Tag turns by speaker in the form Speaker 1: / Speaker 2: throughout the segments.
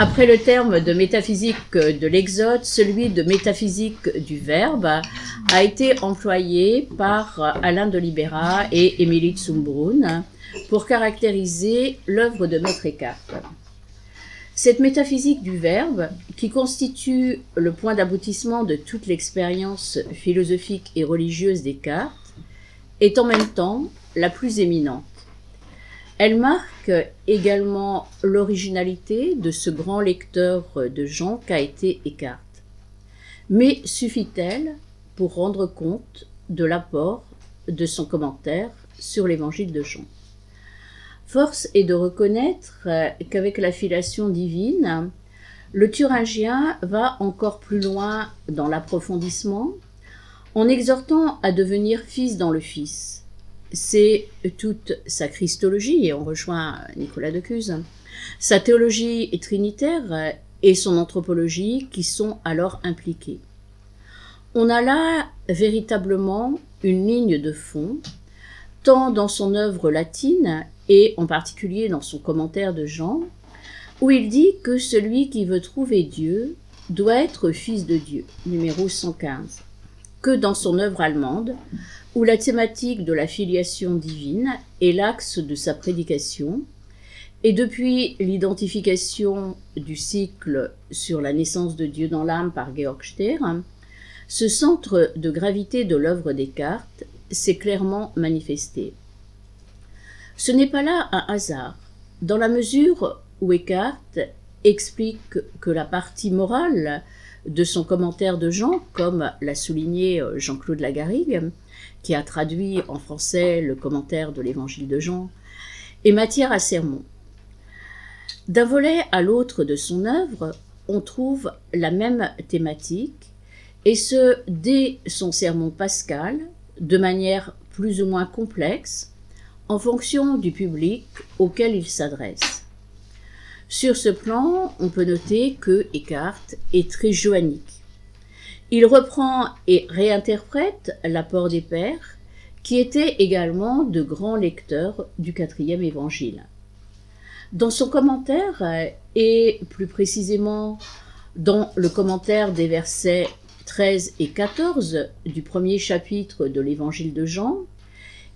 Speaker 1: Après le terme de métaphysique de l'Exode, celui de métaphysique du Verbe a été employé par Alain de Libera et Émilie Zumbrunn pour caractériser l'œuvre de Maître Eckhart. Cette métaphysique du Verbe, qui constitue le point d'aboutissement de toute l'expérience philosophique et religieuse d'Eckhart, est en même temps la plus éminente. Elle marque également l'originalité de ce grand lecteur de Jean qu'a été Eckhart. Mais suffit-elle pour rendre compte de l'apport de son commentaire sur l'évangile de Jean? Force est de reconnaître qu'avec la filiation divine, le thuringien va encore plus loin dans l'approfondissement en exhortant à devenir fils dans le Fils. C'est toute sa christologie, et on rejoint Nicolas de Cuse, sa théologie trinitaire et son anthropologie qui sont alors impliquées. On a là véritablement une ligne de fond, tant dans son œuvre latine et en particulier dans son commentaire de Jean, où il dit que celui qui veut trouver Dieu doit être fils de Dieu, numéro 115, que dans son œuvre allemande, où la thématique de la filiation divine est l'axe de sa prédication, et depuis l'identification du cycle sur la naissance de Dieu dans l'âme par Georg Stern, ce centre de gravité de l'œuvre Descartes s'est clairement manifesté. Ce n'est pas là un hasard, dans la mesure où Eckhart explique que la partie morale de son commentaire de Jean, comme l'a souligné Jean-Claude Lagarrigue, qui a traduit en français le commentaire de l'évangile de Jean, est matière à sermon. D'un volet à l'autre de son œuvre, on trouve la même thématique, et ce, dès son sermon pascal, de manière plus ou moins complexe, en fonction du public auquel il s'adresse. Sur ce plan, on peut noter que Eckhart est très joannique. Il reprend et réinterprète l'apport des pères, qui étaient également de grands lecteurs du quatrième évangile. Dans son commentaire, et plus précisément dans le commentaire des versets 13 et 14 du premier chapitre de l'évangile de Jean,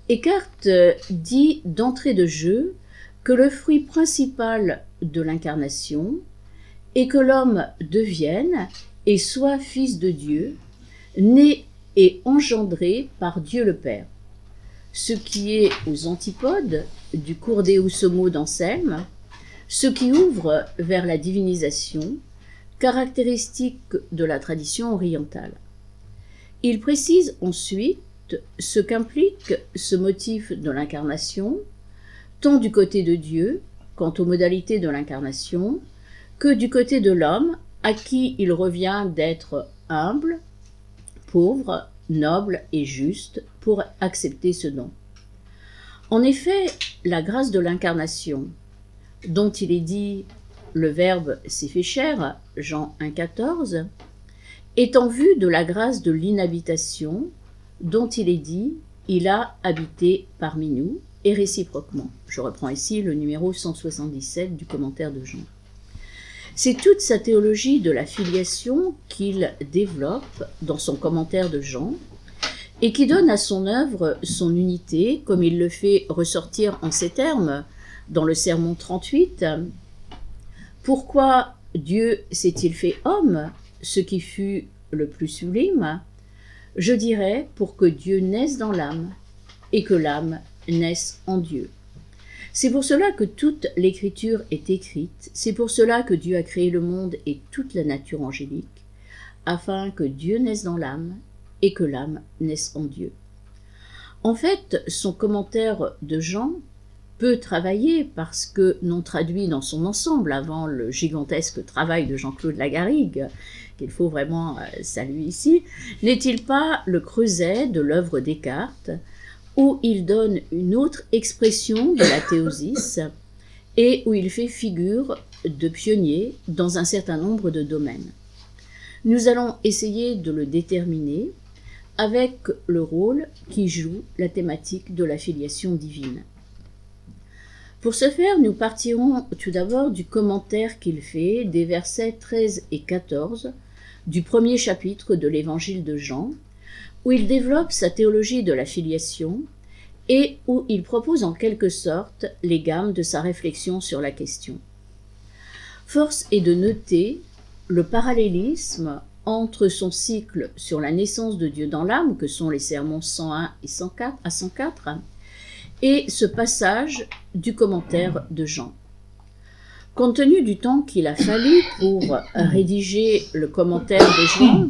Speaker 1: Eckhart dit d'entrée de jeu que le fruit principal de l'incarnation est que l'homme devienne et soit fils de Dieu, né et engendré par Dieu le Père, ce qui est aux antipodes du cours Deus Homo d'Anselme, ce qui ouvre vers la divinisation, caractéristique de la tradition orientale. Il précise ensuite ce qu'implique ce motif de l'incarnation, tant du côté de Dieu, quant aux modalités de l'incarnation, que du côté de l'homme, à qui il revient d'être humble, pauvre, noble et juste pour accepter ce don. En effet, la grâce de l'incarnation, dont il est dit « le Verbe s'est fait chair » Jean 1,14, est en vue de la grâce de l'inhabitation, dont il est dit « il a habité parmi nous » et réciproquement. Je reprends ici le numéro 177 du commentaire de Jean. C'est toute sa théologie de la filiation qu'il développe dans son commentaire de Jean et qui donne à son œuvre son unité, comme il le fait ressortir en ces termes dans le sermon 38. Pourquoi Dieu s'est-il fait homme, ce qui fut le plus sublime? Je dirais pour que Dieu naisse dans l'âme et que l'âme naisse en Dieu. C'est pour cela que toute l'écriture est écrite, c'est pour cela que Dieu a créé le monde et toute la nature angélique, afin que Dieu naisse dans l'âme et que l'âme naisse en Dieu. En fait, son commentaire de Jean peut travailler parce que, non traduit dans son ensemble avant le gigantesque travail de Jean-Claude Lagarrigue, qu'il faut vraiment saluer ici, n'est-il pas le creuset de l'œuvre Descartes, où il donne une autre expression de la théosis et où il fait figure de pionnier dans un certain nombre de domaines. Nous allons essayer de le déterminer avec le rôle qui joue la thématique de la filiation divine. Pour ce faire, nous partirons tout d'abord du commentaire qu'il fait des versets 13 et 14 du premier chapitre de l'Évangile de Jean, où il développe sa théologie de la filiation et où il propose en quelque sorte les gammes de sa réflexion sur la question. Force est de noter le parallélisme entre son cycle sur la naissance de Dieu dans l'âme, que sont les sermons 101 et 104, et ce passage du commentaire de Jean. Compte tenu du temps qu'il a fallu pour rédiger le commentaire de Jean,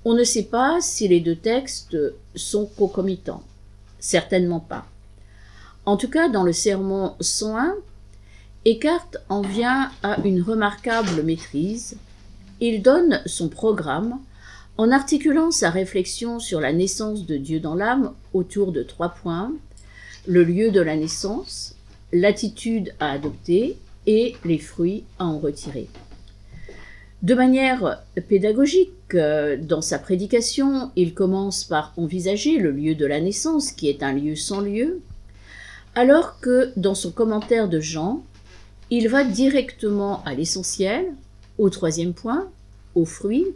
Speaker 1: on ne sait pas si les deux textes sont concomitants. Certainement pas. En tout cas, dans le sermon 101, Eckhart en vient à une remarquable maîtrise. Il donne son programme en articulant sa réflexion sur la naissance de Dieu dans l'âme autour de 3 points: le lieu de la naissance, l'attitude à adopter et les fruits à en retirer. De manière pédagogique, dans sa prédication, il commence par envisager le lieu de la naissance, qui est un lieu sans lieu, alors que dans son commentaire de Jean, il va directement à l'essentiel, au 3e point, aux fruits,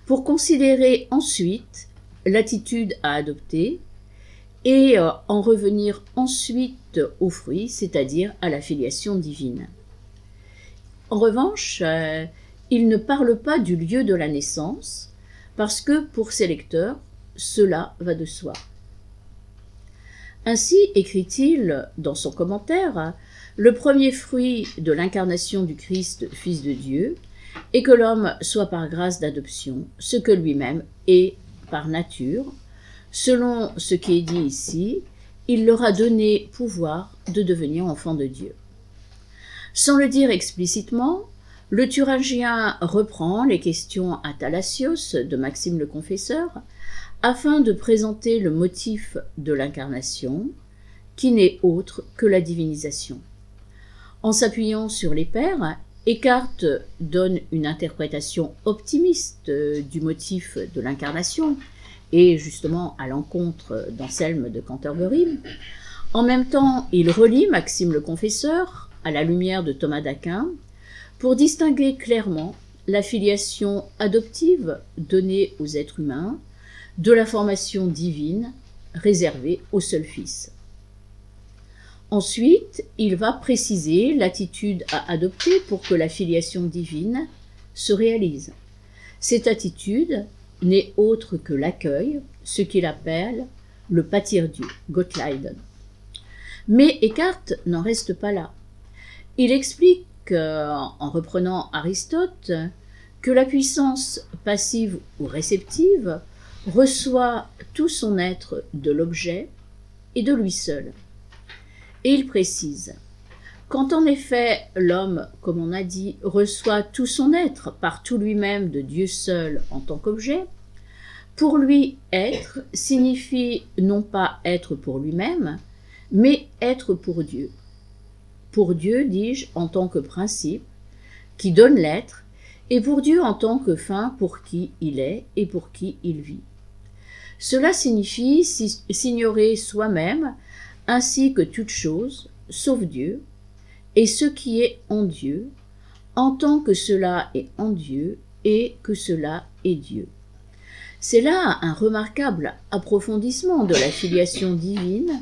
Speaker 1: pour considérer ensuite l'attitude à adopter et en revenir ensuite aux fruits, c'est-à-dire à la filiation divine. En revanche, il ne parle pas du lieu de la naissance, parce que pour ses lecteurs, cela va de soi. Ainsi écrit-il dans son commentaire: le premier fruit de l'incarnation du Christ, Fils de Dieu, est que l'homme soit par grâce d'adoption, ce que lui-même est par nature. Selon ce qui est dit ici, il leur a donné pouvoir de devenir enfants de Dieu. Sans le dire explicitement, le Thuringien reprend les questions à Thalassios de Maxime le Confesseur afin de présenter le motif de l'incarnation, qui n'est autre que la divinisation. En s'appuyant sur les pères, Eckhart donne une interprétation optimiste du motif de l'incarnation, et justement à l'encontre d'Anselme de Canterbury. En même temps, il relie Maxime le Confesseur à la lumière de Thomas d'Aquin pour distinguer clairement la filiation adoptive donnée aux êtres humains de la formation divine réservée au seul Fils. Ensuite, il va préciser l'attitude à adopter pour que la filiation divine se réalise. Cette attitude n'est autre que l'accueil, ce qu'il appelle le pâtir Dieu, Gottleiden. Mais Eckhart n'en reste pas là. Il explique, en reprenant Aristote, que la puissance passive ou réceptive reçoit tout son être de l'objet et de lui seul. Et il précise: quand en effet l'homme, comme on a dit, reçoit tout son être par tout lui-même de Dieu seul en tant qu'objet, pour lui être signifie non pas être pour lui-même, mais être pour Dieu. Pour Dieu, dis-je, en tant que principe, qui donne l'être, et pour Dieu en tant que fin pour qui il est et pour qui il vit. Cela signifie s'ignorer soi-même, ainsi que toute chose, sauf Dieu, et ce qui est en Dieu, en tant que cela est en Dieu et que cela est Dieu. C'est là un remarquable approfondissement de la filiation divine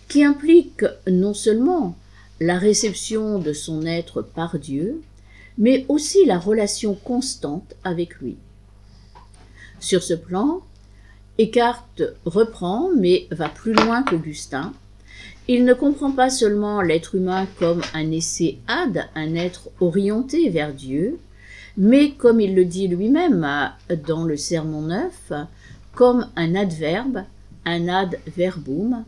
Speaker 1: qui implique non seulement la réception de son être par Dieu, mais aussi la relation constante avec lui. Sur ce plan, Eckhart reprend, mais va plus loin qu'Augustin. Il ne comprend pas seulement l'être humain comme un esse ad, un être orienté vers Dieu, mais comme il le dit lui-même dans le Sermon 9, comme un adverbe, un ad verbum,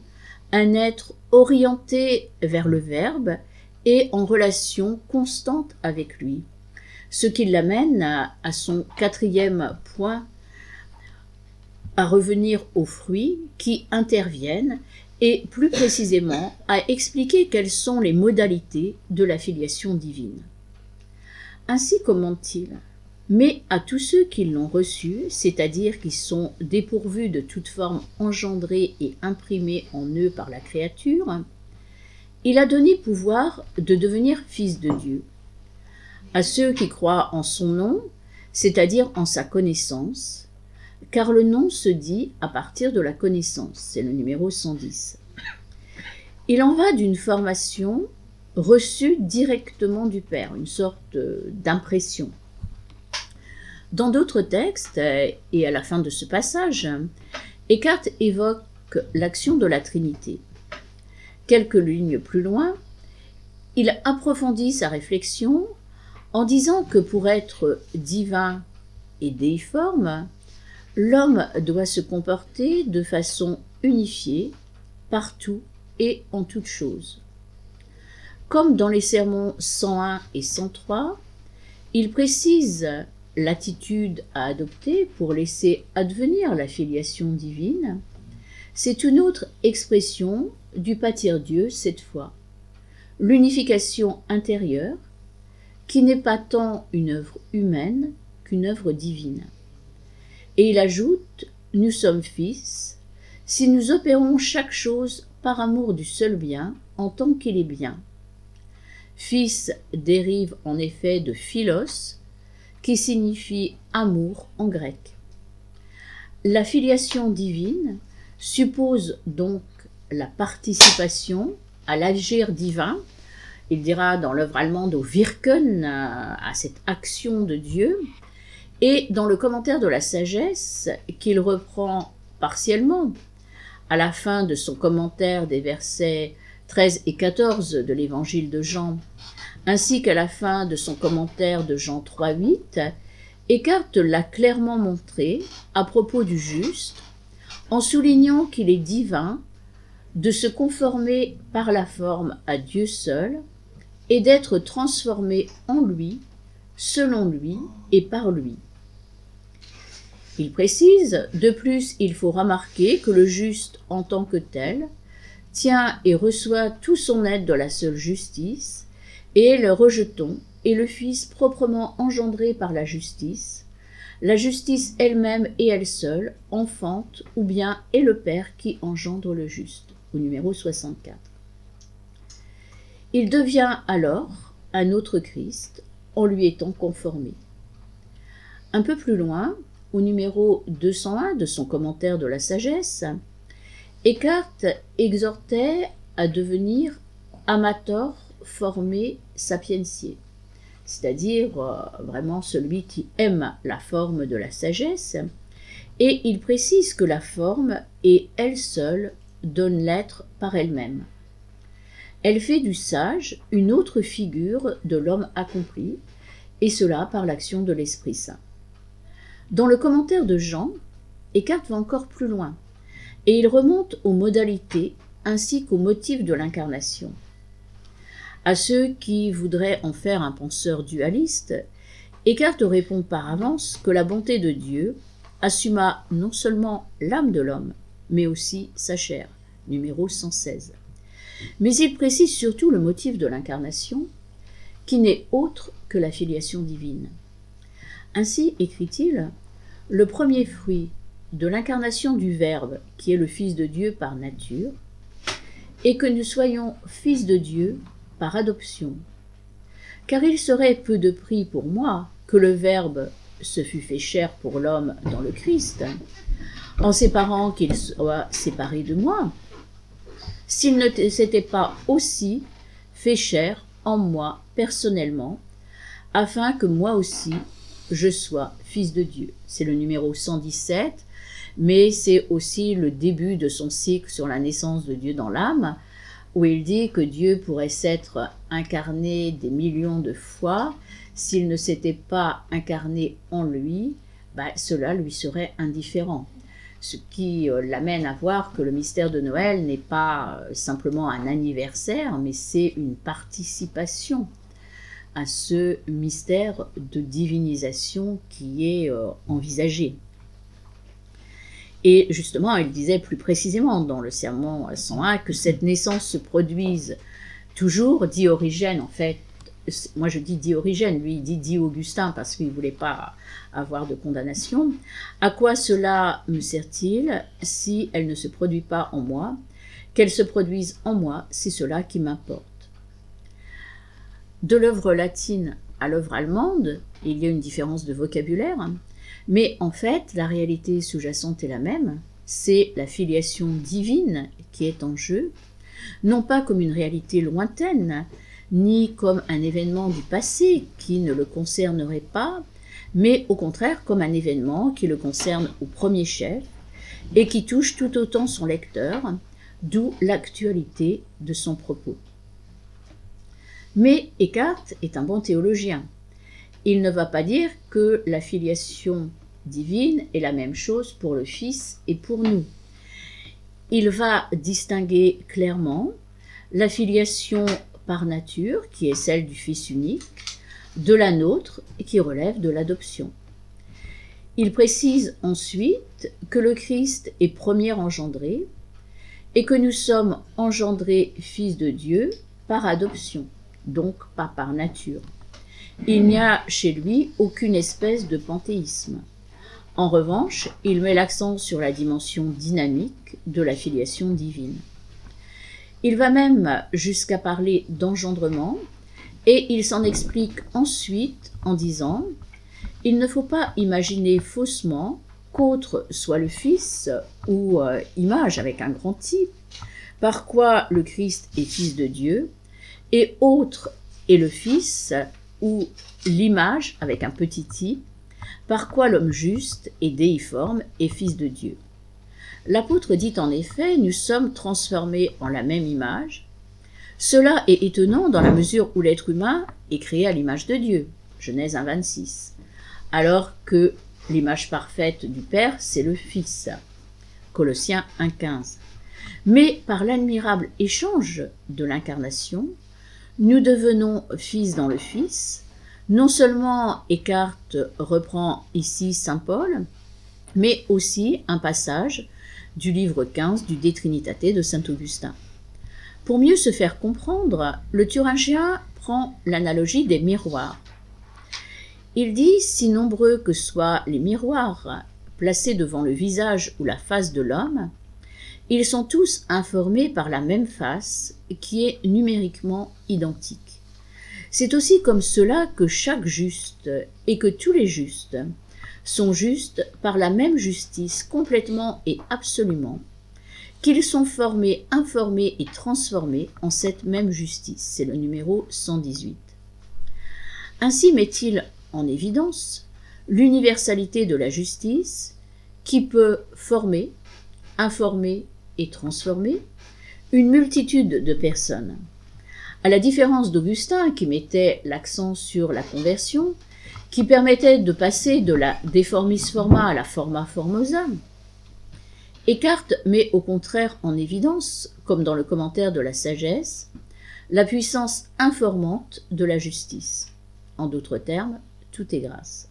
Speaker 1: un être orienté vers le Verbe et en relation constante avec lui. Ce qui l'amène à son 4e point, à revenir aux fruits qui interviennent et plus précisément à expliquer quelles sont les modalités de la filiation divine. Ainsi commente-t-il: mais à tous ceux qui l'ont reçu, c'est-à-dire qui sont dépourvus de toute forme engendrée et imprimée en eux par la créature, Il a donné pouvoir de devenir fils de Dieu à ceux qui croient en son nom, c'est-à-dire en sa connaissance, car le nom se dit à partir de la connaissance, c'est le numéro 110. Il en va d'une formation reçue directement du Père, une sorte d'impression. Dans d'autres textes, et à la fin de ce passage, Eckhart évoque l'action de la Trinité. Quelques lignes plus loin, il approfondit sa réflexion en disant que pour être divin et déiforme, l'homme doit se comporter de façon unifiée, partout et en toutes choses. Comme dans les sermons 101 et 103, il précise l'attitude à adopter pour laisser advenir la filiation divine. C'est une autre expression du pâtir Dieu cette fois, l'unification intérieure qui n'est pas tant une œuvre humaine qu'une œuvre divine. Et il ajoute « Nous sommes fils, si nous opérons chaque chose par amour du seul bien, en tant qu'il est bien. » Fils dérive en effet de philos, qui signifie amour en grec. La filiation divine suppose donc la participation à l'agir divin. Il dira dans l'œuvre allemande au Wirken, à cette action de Dieu, et dans le commentaire de la sagesse, qu'il reprend partiellement à la fin de son commentaire des versets 13 et 14 de l'évangile de Jean, ainsi qu'à la fin de son commentaire de Jean 3,8, Eckhart l'a clairement montré à propos du juste, en soulignant qu'il est divin de se conformer par la forme à Dieu seul et d'être transformé en lui, selon lui et par lui. Il précise, de plus, il faut remarquer que le juste en tant que tel tient et reçoit tout son être de la seule justice, et le rejeton est le Fils proprement engendré par la justice elle-même et elle seule enfante, ou bien est le Père qui engendre le juste, au numéro 64. Il devient alors un autre Christ, en lui étant conformé. Un peu plus loin, au numéro 201 de son commentaire de la sagesse, Eckhart exhortait à devenir amator formé sapientiae, c'est-à-dire vraiment celui qui aime la forme de la sagesse, et il précise que la forme est elle seule donne l'être par elle-même. Elle fait du sage une autre figure de l'homme accompli, et cela par l'action de l'Esprit Saint. Dans le commentaire de Jean, Eckhart va encore plus loin, et il remonte aux modalités ainsi qu'aux motifs de l'incarnation. À ceux qui voudraient en faire un penseur dualiste, Eckhart répond par avance que la bonté de Dieu assuma non seulement l'âme de l'homme, mais aussi sa chair, numéro 116. Mais il précise surtout le motif de l'incarnation, qui n'est autre que la filiation divine. Ainsi, écrit-il, le premier fruit de l'incarnation du Verbe, qui est le Fils de Dieu par nature, est que nous soyons fils de Dieu par adoption. Car il serait peu de prix pour moi que le Verbe se fût fait chair pour l'homme dans le Christ, en séparant qu'il soit séparé de moi, s'il ne s'était pas aussi fait chair en moi personnellement, afin que moi aussi je sois fils de Dieu. C'est le numéro 117, mais c'est aussi le début de son cycle sur la naissance de Dieu dans l'âme, où il dit que Dieu pourrait s'être incarné des millions de fois. S'il ne s'était pas incarné en lui, cela lui serait indifférent. Ce qui l'amène à voir que le mystère de Noël n'est pas simplement un anniversaire, mais c'est une participation à ce mystère de divinisation qui est envisagé. Et justement, il disait plus précisément dans le sermon 101 que cette naissance se produise toujours, dit Origène, en fait, moi je dis Origène, lui il dit Augustin parce qu'il ne voulait pas avoir de condamnation. À quoi cela me sert-il si elle ne se produit pas en moi? Qu'elles se produisent en moi, c'est cela qui m'importe. De l'œuvre latine à l'œuvre allemande, il y a une différence de vocabulaire, mais en fait, la réalité sous-jacente est la même, c'est la filiation divine qui est en jeu, non pas comme une réalité lointaine, ni comme un événement du passé qui ne le concernerait pas, mais au contraire comme un événement qui le concerne au premier chef et qui touche tout autant son lecteur, d'où l'actualité de son propos. Mais Eckhart est un bon théologien. Il ne va pas dire que la filiation divine est la même chose pour le Fils et pour nous. Il va distinguer clairement la filiation par nature, qui est celle du Fils unique, de la nôtre, qui relève de l'adoption. Il précise ensuite que le Christ est premier engendré et que nous sommes engendrés fils de Dieu par adoption, donc pas par nature. Il n'y a chez lui aucune espèce de panthéisme. En revanche, il met l'accent sur la dimension dynamique de la filiation divine. Il va même jusqu'à parler d'engendrement, et il s'en explique ensuite en disant « Il ne faut pas imaginer faussement qu'autre soit le Fils, ou image avec un grand I, par quoi le Christ est Fils de Dieu, et autre est le Fils, ou l'image avec un petit i, par quoi l'homme juste et déiforme est Fils de Dieu. » L'apôtre dit en effet « Nous sommes transformés en la même image ». Cela est étonnant dans la mesure où l'être humain est créé à l'image de Dieu, Genèse 1,26, alors que l'image parfaite du Père, c'est le Fils, Colossiens 1,15. Mais par l'admirable échange de l'incarnation, nous devenons fils dans le Fils. Non seulement Eckhart reprend ici saint Paul, mais aussi un passage du livre 15 du De Trinitate de saint Augustin. Pour mieux se faire comprendre, le Thuringien prend l'analogie des miroirs. Il dit, si nombreux que soient les miroirs placés devant le visage ou la face de l'homme, ils sont tous informés par la même face qui est numériquement identique. C'est aussi comme cela que chaque juste et que tous les justes sont justes par la même justice complètement et absolument, qu'ils sont formés, informés et transformés en cette même justice. C'est le numéro 118. Ainsi met-il en évidence l'universalité de la justice qui peut former, informer et transformer une multitude de personnes. À la différence d'Augustin qui mettait l'accent sur la conversion, qui permettait de passer de la deformis forma à la forma formosa, Eckhart met au contraire en évidence, comme dans le commentaire de la sagesse, la puissance informante de la justice. En d'autres termes, tout est grâce.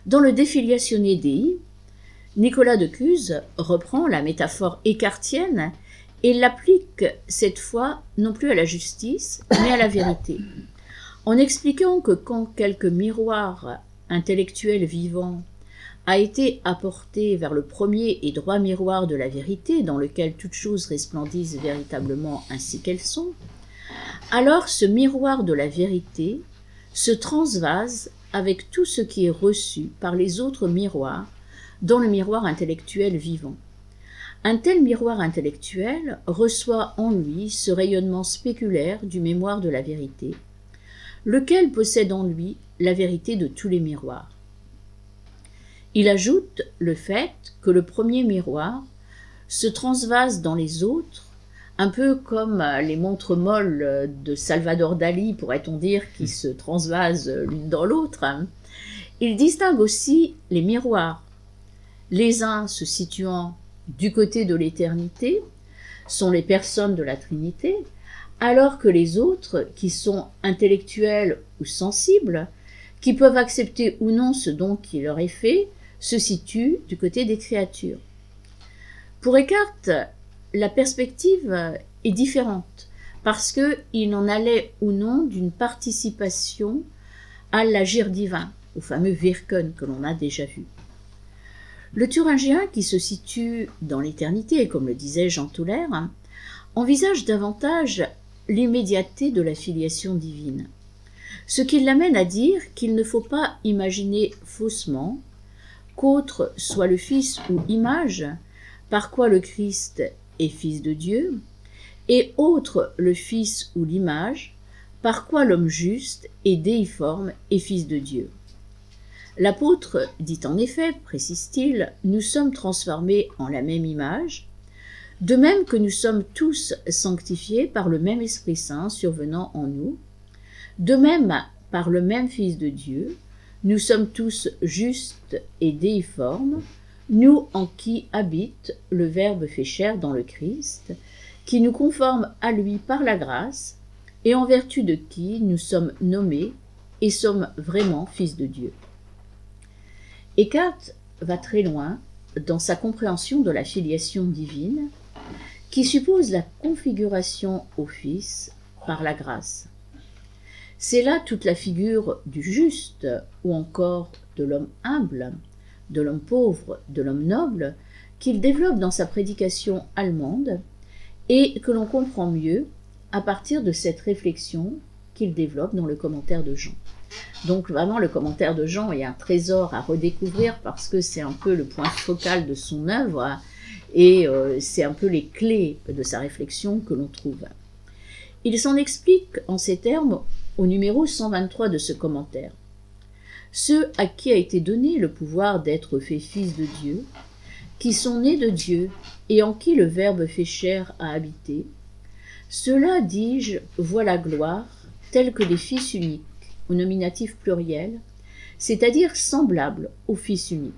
Speaker 1: Dans le De Filiatione Dei, Nicolas de Cuse reprend la métaphore écartienne et l'applique cette fois non plus à la justice, mais à la vérité, en expliquant que quand quelque miroir intellectuel vivant a été apporté vers le premier et droit miroir de la vérité, dans lequel toutes choses resplendissent véritablement ainsi qu'elles sont, alors ce miroir de la vérité se transvase avec tout ce qui est reçu par les autres miroirs dans le miroir intellectuel vivant. Un tel miroir intellectuel reçoit en lui ce rayonnement spéculaire du mémoire de la vérité, lequel possède en lui la vérité de tous les miroirs. Il ajoute le fait que le premier miroir se transvase dans les autres, un peu comme les montres molles de Salvador Dali, pourrait-on dire, qui se transvasent l'une dans l'autre. Il distingue aussi les miroirs, les uns se situant du côté de l'éternité, sont les personnes de la Trinité, alors que les autres, qui sont intellectuels ou sensibles, qui peuvent accepter ou non ce don qui leur est fait, se situent du côté des créatures. Pour Eckhart, la perspective est différente, parce qu'il en allait ou non d'une participation à l'agir divin, au fameux Wirken que l'on a déjà vu. Le Thuringien, qui se situe dans l'éternité, comme le disait Jean Touler, envisage davantage l'immédiateté de la filiation divine, ce qui l'amène à dire qu'il ne faut pas imaginer faussement qu'autre soit le Fils ou image par quoi le Christ est Fils de Dieu, et autre le Fils ou l'image par quoi l'homme juste et déiforme est Fils de Dieu. L'apôtre dit en effet, précise-t-il, nous sommes transformés en la même image, de même que nous sommes tous sanctifiés par le même Esprit Saint survenant en nous, de même par le même Fils de Dieu, nous sommes tous justes et déiformes, nous en qui habite le Verbe fait chair dans le Christ, qui nous conforme à lui par la grâce, et en vertu de qui nous sommes nommés et sommes vraiment fils de Dieu. Eckhart va très loin dans sa compréhension de la filiation divine, qui suppose la configuration au Fils par la grâce. C'est là toute la figure du juste, ou encore de l'homme humble, de l'homme pauvre, de l'homme noble, qu'il développe dans sa prédication allemande, et que l'on comprend mieux à partir de cette réflexion qu'il développe dans le commentaire de Jean. Donc vraiment, le commentaire de Jean est un trésor à redécouvrir parce que c'est un peu le point focal de son œuvre et c'est un peu les clés de sa réflexion que l'on trouve. Il s'en explique en ces termes au numéro 123 de ce commentaire. Ceux à qui a été donné le pouvoir d'être fait fils de Dieu, qui sont nés de Dieu et en qui le Verbe fait chair a habité, ceux-là, dis-je, voient la gloire telle que des fils uniques, au nominatif pluriel, c'est-à-dire semblables au Fils unique.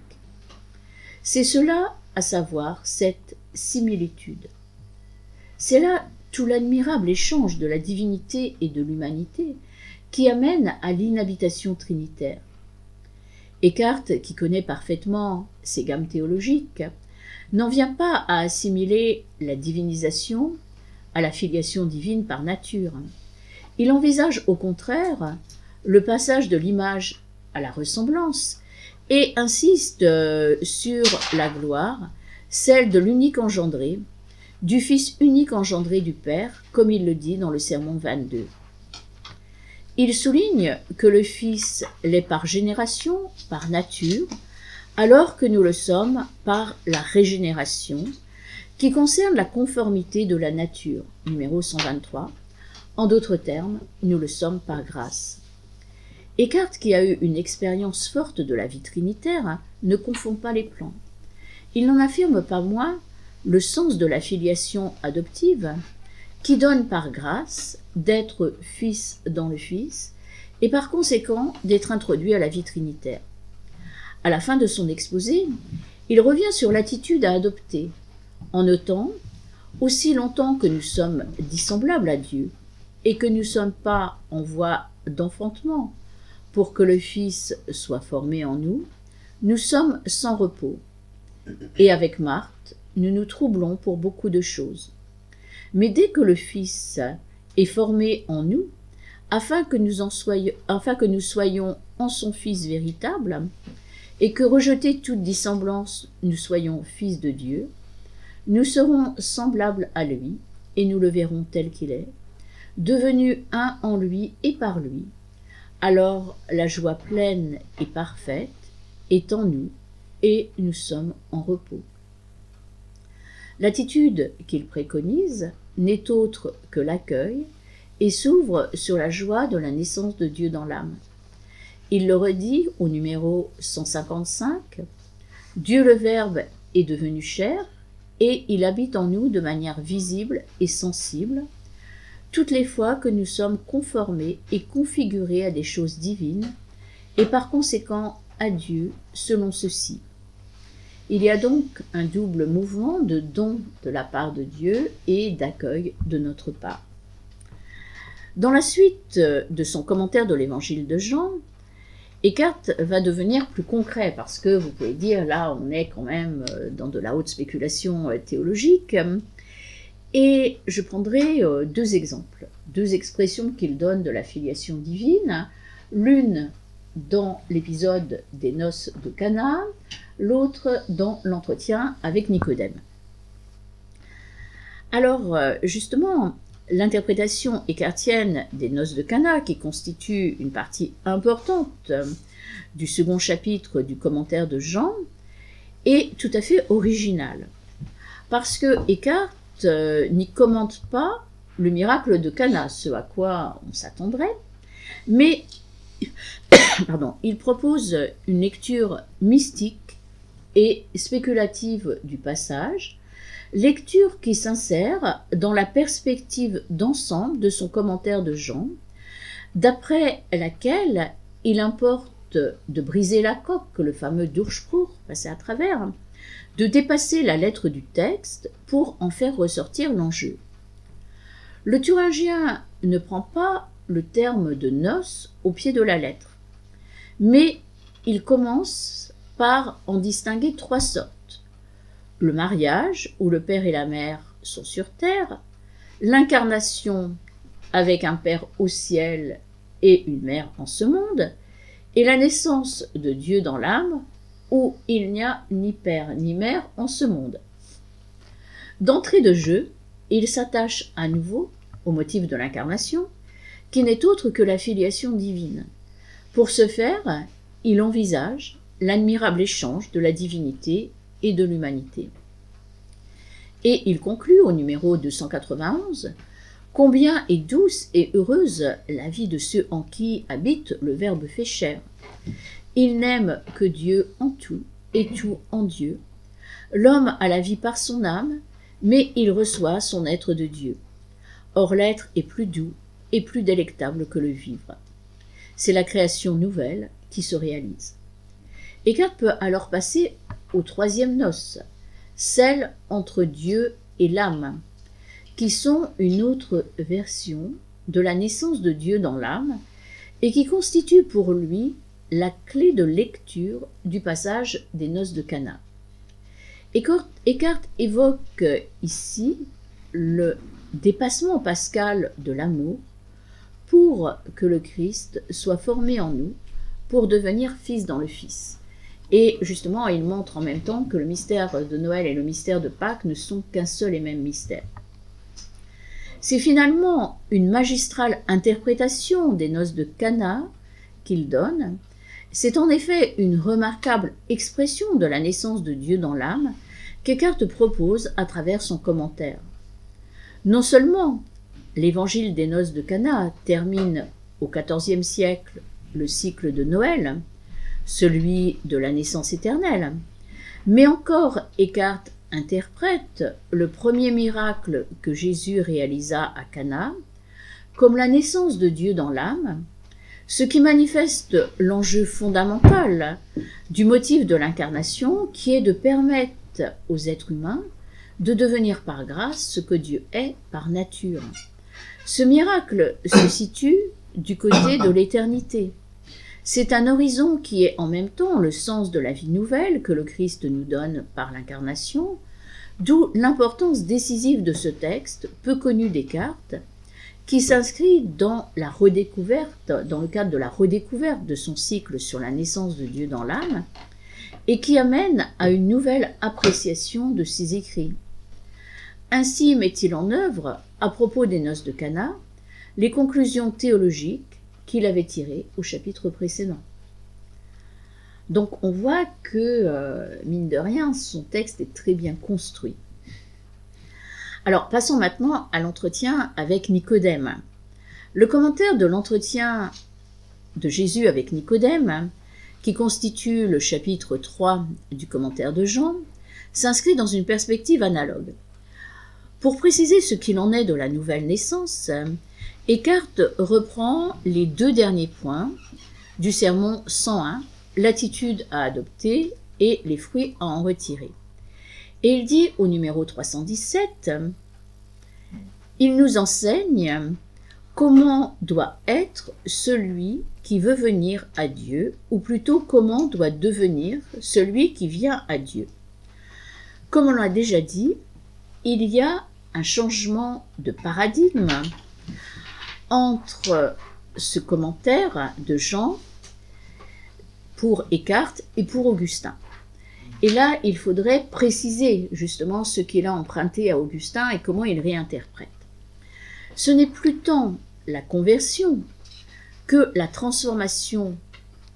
Speaker 1: C'est cela, à savoir, cette similitude. C'est là tout l'admirable échange de la divinité et de l'humanité qui amène à l'inhabitation trinitaire. Eckhart, qui connaît parfaitement ces gammes théologiques, n'en vient pas à assimiler la divinisation à la filiation divine par nature. Il envisage au contraire le passage de l'image à la ressemblance et insiste sur la gloire, celle de l'unique engendré, du Fils unique engendré du Père, comme il le dit dans le Sermon 22. Il souligne que le Fils l'est par génération, par nature, alors que nous le sommes par la régénération, qui concerne la conformité de la nature, numéro 123. En d'autres termes, nous le sommes par grâce. Eckhart, qui a eu une expérience forte de la vie trinitaire, ne confond pas les plans. Il n'en affirme pas moins le sens de la filiation adoptive, qui donne par grâce d'être fils dans le Fils, et par conséquent d'être introduit à la vie trinitaire. À la fin de son exposé, il revient sur l'attitude à adopter, en notant « Aussi longtemps que nous sommes dissemblables à Dieu, et que nous ne sommes pas en voie d'enfantement, pour que le Fils soit formé en nous, nous sommes sans repos. Et avec Marthe, nous nous troublons pour beaucoup de choses. Mais dès que le Fils est formé en nous, afin que nous soyons en son Fils véritable, et que rejeter toute dissemblance, nous soyons fils de Dieu, nous serons semblables à lui, et nous le verrons tel qu'il est, devenu un en lui et par lui. Alors la joie pleine et parfaite est en nous, et nous sommes en repos. L'attitude qu'il préconise n'est autre que l'accueil et s'ouvre sur la joie de la naissance de Dieu dans l'âme. Il le redit au numéro 155, « Dieu le Verbe est devenu chair et il habite en nous de manière visible et sensible, toutes les fois que nous sommes conformés et configurés à des choses divines et par conséquent à Dieu selon ceci. » Il y a donc un double mouvement de don de la part de Dieu et d'accueil de notre part. Dans la suite de son commentaire de l'évangile de Jean, Eckhart va devenir plus concret parce que vous pouvez dire là on est quand même dans de la haute spéculation théologique et je prendrai deux exemples, deux expressions qu'il donne de la filiation divine, l'une dans l'épisode des noces de Cana, l'autre dans l'entretien avec Nicodème. Alors, justement, l'interprétation écartienne des noces de Cana, qui constitue une partie importante du second chapitre du commentaire de Jean, est tout à fait originale. Parce que Eckhart n'y commente pas le miracle de Cana, ce à quoi on s'attendrait, mais il propose une lecture mystique et spéculative du passage, lecture qui s'insère dans la perspective d'ensemble de son commentaire de Jean, d'après laquelle il importe de briser la coque, le fameux Durchbruch, passer à travers, de dépasser la lettre du texte pour en faire ressortir l'enjeu. Le thuringien ne prend pas le terme de noces au pied de la lettre, mais il commence par en distinguer trois sortes. Le mariage, où le père et la mère sont sur terre, l'incarnation avec un père au ciel et une mère en ce monde, et la naissance de Dieu dans l'âme, où il n'y a ni père ni mère en ce monde. D'entrée de jeu, il s'attache à nouveau au motif de l'incarnation, qui n'est autre que la filiation divine. Pour ce faire, il envisage l'admirable échange de la divinité et de l'humanité. Et il conclut au numéro 291 « Combien est douce et heureuse la vie de ceux en qui habite le Verbe fait chair. Ils n'aiment que Dieu en tout et tout en Dieu. L'homme a la vie par son âme, mais il reçoit son être de Dieu. Or l'être est plus doux et plus délectable que le vivre. C'est la création nouvelle qui se réalise. » Eckhart peut alors passer aux troisième noces, celle entre Dieu et l'âme, qui sont une autre version de la naissance de Dieu dans l'âme et qui constitue pour lui la clé de lecture du passage des noces de Cana. Eckhart évoque ici le dépassement pascal de l'amour pour que le Christ soit formé en nous pour devenir fils dans le Fils. Et justement, il montre en même temps que le mystère de Noël et le mystère de Pâques ne sont qu'un seul et même mystère. C'est finalement une magistrale interprétation des noces de Cana qu'il donne. C'est en effet une remarquable expression de la naissance de Dieu dans l'âme qu'Eckhart propose à travers son commentaire. Non seulement l'évangile des noces de Cana termine au XIVe siècle le cycle de Noël, celui de la naissance éternelle, mais encore Eckhart interprète le premier miracle que Jésus réalisa à Cana comme la naissance de Dieu dans l'âme, ce qui manifeste l'enjeu fondamental du motif de l'incarnation qui est de permettre aux êtres humains de devenir par grâce ce que Dieu est par nature. Ce miracle se situe du côté de l'éternité. C'est un horizon qui est en même temps le sens de la vie nouvelle que le Christ nous donne par l'incarnation, d'où l'importance décisive de ce texte, peu connu d'Eckhart, qui s'inscrit dans la redécouverte, dans le cadre de la redécouverte de son cycle sur la naissance de Dieu dans l'âme, et qui amène à une nouvelle appréciation de ses écrits. Ainsi met-il en œuvre, à propos des noces de Cana, les conclusions théologiques qu'il avait tirées au chapitre précédent. Donc on voit que, mine de rien, son texte est très bien construit. Alors passons maintenant à l'entretien avec Nicodème. Le commentaire de l'entretien de Jésus avec Nicodème, qui constitue le chapitre 3 du commentaire de Jean, s'inscrit dans une perspective analogue. Pour préciser ce qu'il en est de la nouvelle naissance, Eckhart reprend les deux derniers points du sermon 101, l'attitude à adopter et les fruits à en retirer. Et il dit au numéro 317, « Il nous enseigne comment doit être celui qui veut venir à Dieu, ou plutôt comment doit devenir celui qui vient à Dieu. Comme on l'a déjà dit, il y a un changement de paradigme entre ce commentaire de Jean pour Eckhart et pour Augustin. Et là, il faudrait préciser justement ce qu'il a emprunté à Augustin et comment il réinterprète. Ce n'est plus tant la conversion que la transformation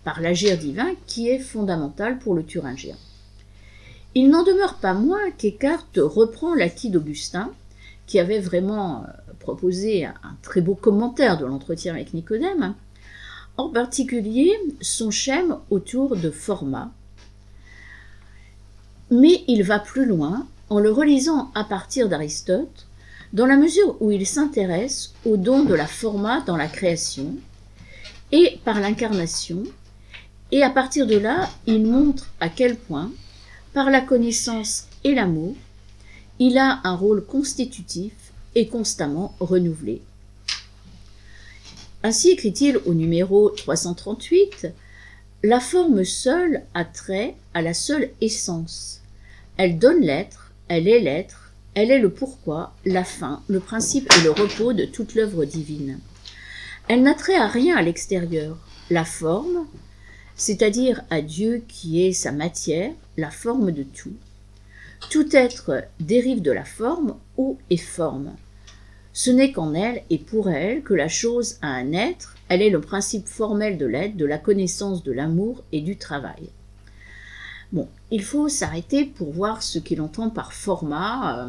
Speaker 1: par l'agir divin qui est fondamentale pour le thuringien. Il n'en demeure pas moins qu'Eckhart reprend l'acquis d'Augustin, qui avait vraiment proposé un très beau commentaire de l'entretien avec Nicodème, en particulier son schème autour de format. Mais il va plus loin en le relisant à partir d'Aristote, dans la mesure où il s'intéresse au don de la forma dans la création et par l'incarnation, et à partir de là, il montre à quel point, par la connaissance et l'amour, il a un rôle constitutif et constamment renouvelé. Ainsi écrit-il au numéro 338, « La forme seule a trait à la seule essence. Elle donne l'être, elle est le pourquoi, la fin, le principe et le repos de toute l'œuvre divine. Elle n'a trait à rien à l'extérieur. La forme, c'est-à-dire à Dieu qui est sa matière, la forme de tout. Tout être dérive de la forme ou est forme. Ce n'est qu'en elle et pour elle que la chose a un être, elle est le principe formel de l'être, de la connaissance, de l'amour et du travail. » Bon, il faut s'arrêter pour voir ce qu'il entend par format.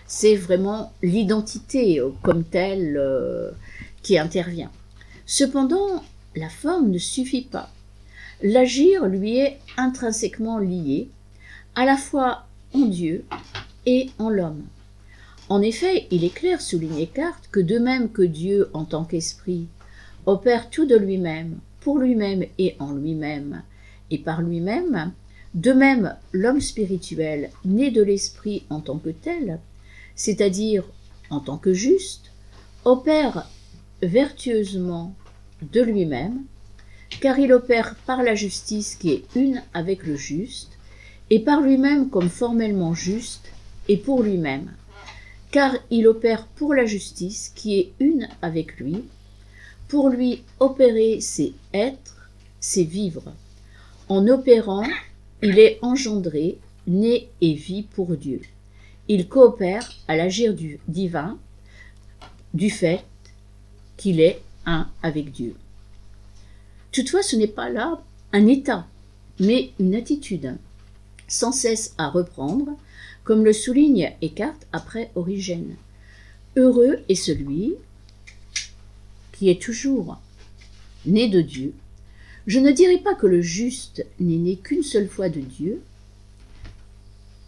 Speaker 1: C'est vraiment l'identité comme telle qui intervient. Cependant, la forme ne suffit pas. L'agir lui est intrinsèquement lié, à la fois en Dieu et en l'homme. En effet, il est clair, souligne Eckhart, que de même que Dieu, en tant qu'esprit, opère tout de lui-même, pour lui-même et en lui-même, et par lui-même, de même l'homme spirituel, né de l'esprit en tant que tel, c'est-à-dire en tant que juste, opère vertueusement de lui-même, car il opère par la justice qui est une avec le juste, et par lui-même comme formellement juste, et pour lui-même, car il opère pour la justice qui est une avec lui. Pour lui, opérer, c'est être, c'est vivre. En opérant, il est engendré, né et vit pour Dieu. Il coopère à l'agir du divin, du fait qu'il est un avec Dieu. Toutefois, ce n'est pas là un état, mais une attitude, sans cesse à reprendre, comme le souligne Eckhart après Origène. Heureux est celui qui est toujours né de Dieu. Je ne dirais pas que le juste n'est né qu'une seule fois de Dieu,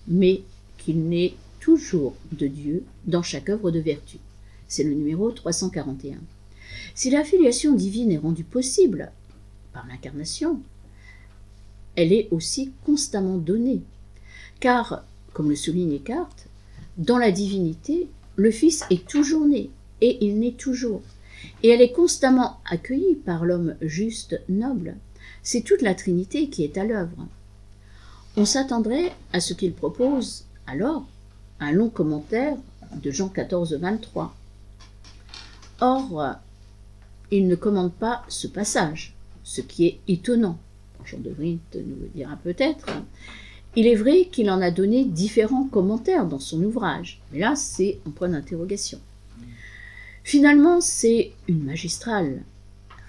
Speaker 1: mais qu'il naît toujours de Dieu dans chaque œuvre de vertu. C'est le numéro 341. Si la filiation divine est rendue possible par l'incarnation, elle est aussi constamment donnée, car, comme le souligne Eckhart, dans la divinité, le Fils est toujours né, et il naît toujours, et elle est constamment accueillie par l'homme juste, noble. C'est toute la Trinité qui est à l'œuvre. On s'attendrait à ce qu'il propose, alors, un long commentaire de Jean 14, 23. Or, il ne commente pas ce passage, ce qui est étonnant. Jean de Vrind nous le dira peut-être. Il est vrai qu'il en a donné différents commentaires dans son ouvrage, mais là, c'est un point d'interrogation. Finalement, c'est une magistrale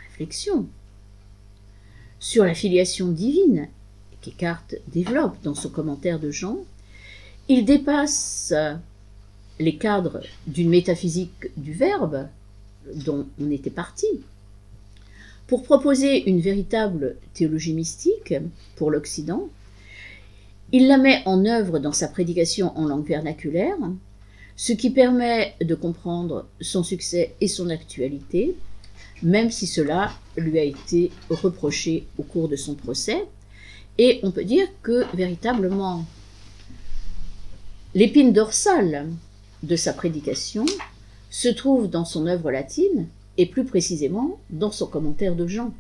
Speaker 1: réflexion sur la filiation divine qu'Eckhart développe dans son commentaire de Jean. Il dépasse les cadres d'une métaphysique du Verbe, dont on était parti, pour proposer une véritable théologie mystique pour l'Occident. Il la met en œuvre dans sa prédication en langue vernaculaire, ce qui permet de comprendre son succès et son actualité, même si cela lui a été reproché au cours de son procès. Et on peut dire que, véritablement, l'épine dorsale de sa prédication se trouve dans son œuvre latine, et plus précisément dans son commentaire de Jean,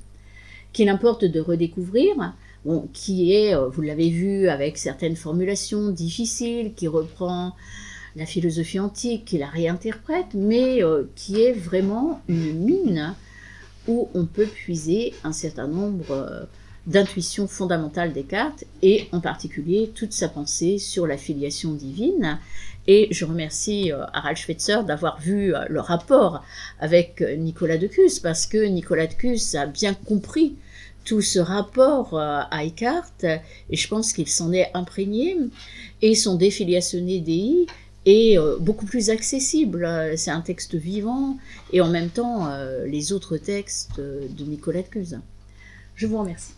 Speaker 1: qu'il importe de redécouvrir, qui est, vous l'avez vu, avec certaines formulations difficiles, qui reprend la philosophie antique, qui la réinterprète, mais qui est vraiment une mine où on peut puiser un certain nombre d'intuition fondamentale Descartes, et en particulier toute sa pensée sur la filiation divine. Et je remercie Harald Schweitzer d'avoir vu le rapport avec Nicolas de Cus, parce que Nicolas de Cus a bien compris tout ce rapport à Eckhart, et je pense qu'il s'en est imprégné, et son De Filiatione Dei est beaucoup plus accessible. C'est un texte vivant, et en même temps les autres textes de Nicolas de Cus. Je vous remercie.